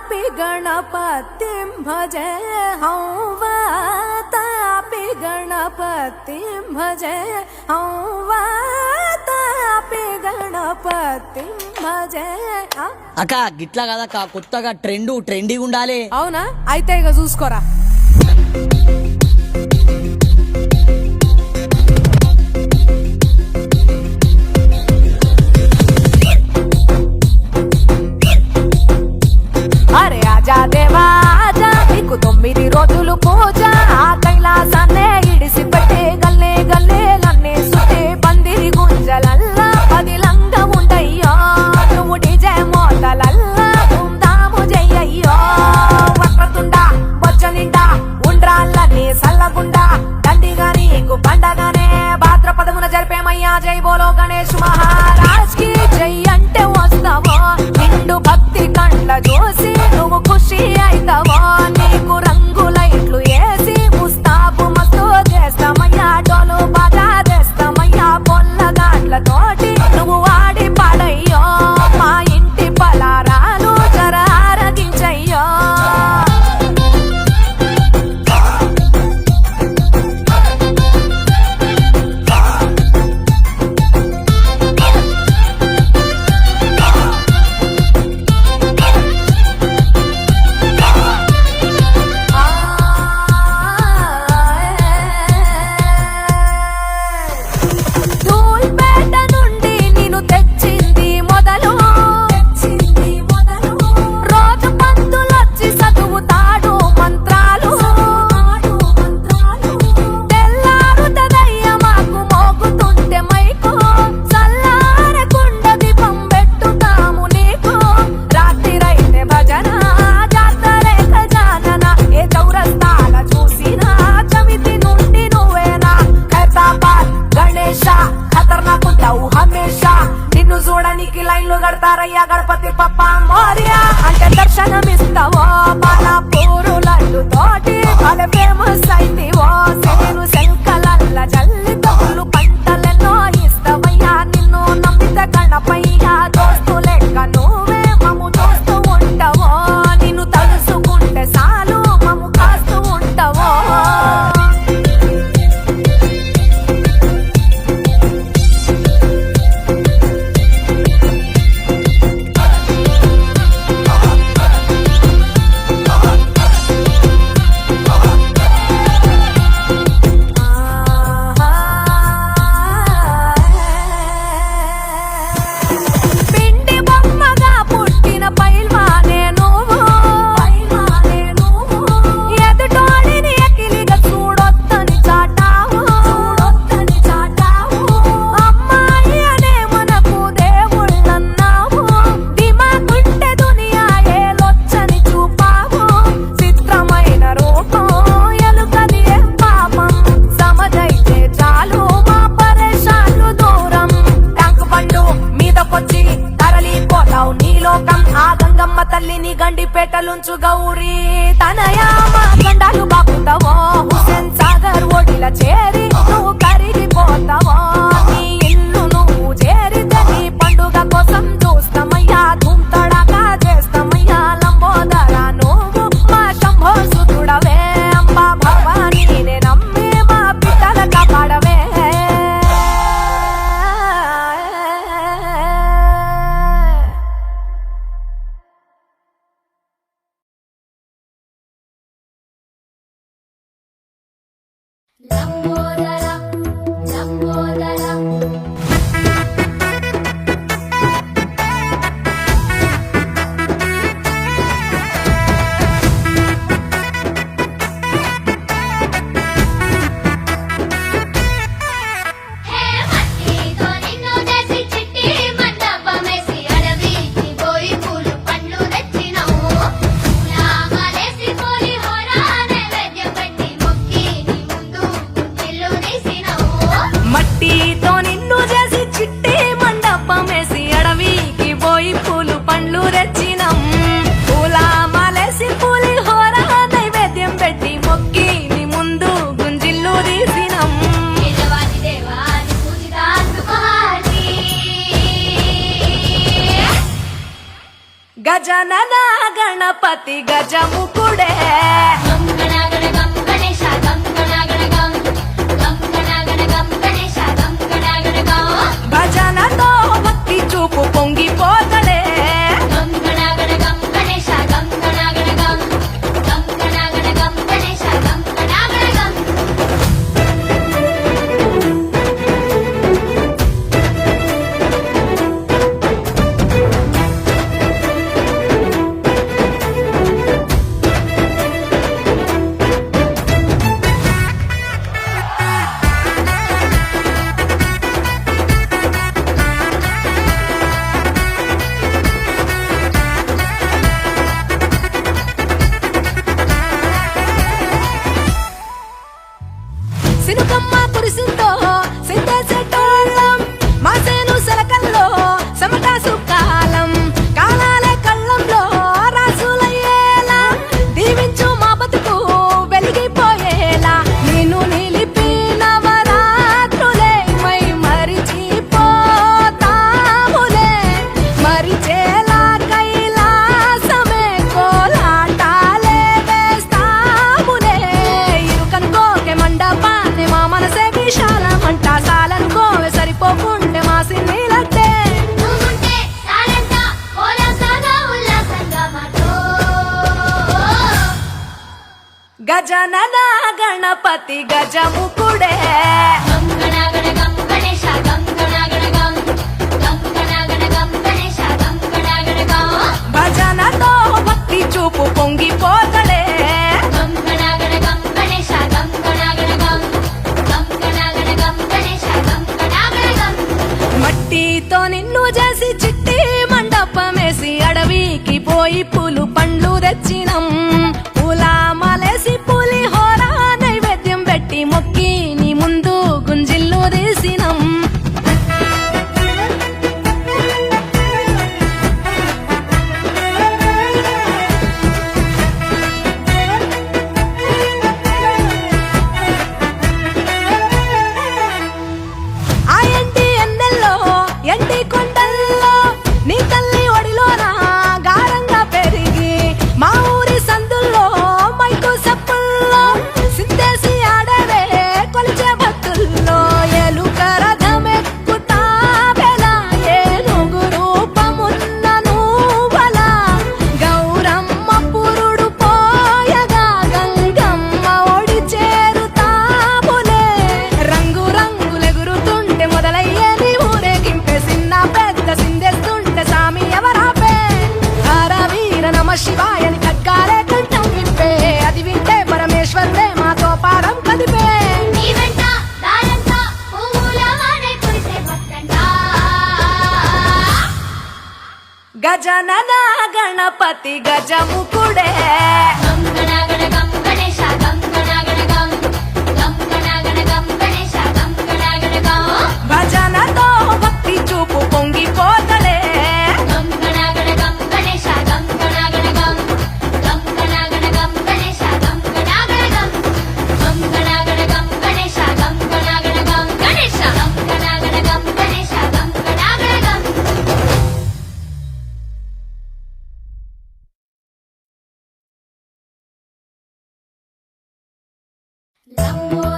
तापि गणपतिं भजे हं वा तापि गणपतिं भजे हं वा तापि गणपतिं भजे. అక్క గిట్లా కదక్క కొత్తగా ట్రెండీగా ఉండాలి. అవునా అయితే ఇక చూసుకోరా. అరే ఆజా దేవా ఆజా నీకు 9 రోజులు పూజ ఆ కైలాసాన్నే ఇడిసి పెట్టే గల్లే గల్లే నన్నే సుట్టే పందిరి గుంజలల్లా పదిలంగా ఉండయ్యో నువ్వు డిజే మోతలల్లా ధూమ్ధాము చెయ్యయ్యో వక్రతుండా బొచ్చ నిండా ఉండ్రాళ్ళని సల్లగుండా దండిగా నీకు పండగానే భాద్రపదమున జరిపేమయ్యా జై బోలో గణేష్ మహారాజ్ కి జై అంటే వస్తావో నిండు భక్తి కండ్ల చూసి నువ్వు ఖుషి అయితావో నీకు రంగు లైట్లు వేసి ముస్తాబు మస్తు చేస్తామయ్యా డోలు బాగా చేస్తామయ్యా పొల్లగాట్లతోటి నువ్వు వాడి పాడయ్యో మా ఇంటి పలారాలు జర ఆరగించయ్యో. ధూల్పేట నుండి నిన్ను తెచ్చింది మొదలు రోజు పంతులొచ్చి చదువుతాడు మంత్రాలు తెల్లారుతదయ్య మాకు మోగుతుంటే మైకు చల్లారకుండ దీపం పెట్టుతాము నీకు రాత్రిరైతే భజన జాతరే ఖజానన ఏ చౌరస్తాల చూసినా చవితి నుండి నువ్వేనా ఖైరతాబాద్ గణేశ ఖతర్నాకుంటావు హమేషా నిన్ను చూడనికి లైన్లు కడతారయ్యా గణపతి పప్ప మోరియా అంటే దర్శనమిస్తావో మన పూరు లడ్డు తోటి వాళ్ళ ఫేమస్ అయిందివో సేను శంకలల్ల జల్లి తగులు పంటలెన్నో ఇస్తావయ్యా నిన్ను నమ్మితే గణపయ్యా దోస్తు లెక్క నువ్వే మమ్ము చూస్తూ ఉంటావో నిన్ను తలుసుకుంటే చాలు మమ్ము కాస్తూ ఉంటావో. పిండి బొమ్మగా పుట్టిన పైల్వానే నువ్వు ఎదుటోడిని ఎకిలిగా చూడొద్దని చాటావు అమ్మాయి అనే మనకు దేవుళ్ళన్నావు దిమాకుంటే దునియా ఏలొచ్చని చూపావు చిత్రమైన రూపం ఎలుకది ఏ పాపం సమజైతే చాలు మా పరేషాన్లు దూరం ట్యాంక్ బండు మీదకొచ్చి తరలిపోతావు నీ లోకం ఆ గంగమ్మ తల్లిని గండిపేటలుంచు గౌరీ తనయా మా గండాలు బాపుతావో హుసేన్ సాగర్ ఒడిల చేరి నువ్వు కరిగిపోతావో నీ ఇల్లు నువ్వు చేరితే నీ పండుగ కోసం చూస్తామయ్యా ధూమ్ తడాకా చేస్తామయ్యా లంబోదర నువ్వు మా శంభో సుతుడవే అంబా భవానీనే నమ్మి మా పిట్టల కాపాడవే. లంబోదర లంబోదర హే మట్టితో నిన్ను చేసి చిట్టి మండపమేసి అడవికి పోయి పూలు పండ్లు తెచ్చినావు పూలామాలేసి పోలి హోరా నైవేద్యం పెట్టి మొక్కి నీ ముందు గుంజిల్లు తీసి గజనన గణపతి గజముకుడే గం గణగణ గం గణేశ గం గణగణ గం గం గణగణ గం గణేశ గం గణగణ గం భజనతో భక్తి చూపు పొంగిపోతడే గం గణగణ గం గణేశ గం గణగణ గం గం గణగణ గం గణేశ గం గణగణ గం సినుకమ్మ కురిసిందో సిద్ధేసేటోళ్ళం మాసేను సెలకల్లో సమటాసు కాలం కాలాలే కళ్ళంలో రాసులయ్యేలా దీవించు మా బతుకు వెలిగిపోయేలా నేను నిలిపిన వరాత్రులే మై మరిచిపోతాములే మరిచేలా కైలాసమే కోలాటాలే వేస్తాములే ఇరుకనుకోకే మండపాన్ని మా మనసే విశాలమంట సాలనుకోవే సరిపోకుంటే మా సిన్నీలట్టే నువ్వుంటే చాలంతా కోలాసంగా ఉల్లాసంగా మాతో గజనన గణపతి గజముకుడే గం గణగణ గం గణేశ గం గణగణ గం గం గణగణ గం గణేశ గం గణగణ గం భజనతో భక్తి చూపు పొంగిపోతడే గం గణగణ గం గణేశ గం గణగణ గం గం గణగణ గం గణేశ గం గణగణ గం మట్టితో నిన్ను చేసి చిట్టి మండపమేసి అడవికి పోయి పూలు పండ్లు తెచ్చినం పూల మాలేసి పులిహోర నైవేద్యం పెట్టి మొక్కి నీ ముందు గుంజిల్లు తీసినం ఆ ఎండి ఎన్నెల్లో ఎండి కొండల్లో నీ తల్లి ఒడిలోన గారంగా పెరిగి మా ఊరి సందుల్లో మైకు సప్పుల్లో సిద్ధేసి ఆడవే కొలిచే భక్తుల్లో ఎలుక రథమెక్కుతావెలా ఏనుగు రూపమున్న నువ్వలా గౌరమ్మ పురుడు పోయగా గంగమ్మ ఒడి చేరుతాములే రంగు రంగులెగురుతుంటే మొదలయ్యే నీ ఊరేగింపే చిన్న పెద్ద సిందేస్తుంటే సామి ఎవరాపే హర వీర నమ శివాయని కగ్గాలే కంఠం విప్పే అది వింటే పరమేశ్వరుడే మాతో పాదం కదిపే నీ వెంట దారంతా పువ్వుల వాడే కురిసే భక్తంట గజనన గణపతి గజముకుడే గం గణగణ గం గణేశ గం గణగణ గం గం గణగణ గం గణేశ గం గణగణ గం భజనతో భక్తి చూపు పొంగిపోతడే గం గణగణ గం గణేశ గం గణగణ గం గం గణగణ గం గణేశ గం గణగణ గం గం గణగణ గం గణేశ గం గణగణ గం గణేశ గం గణగణ గం గణేశ గం గణగణ గం లంబో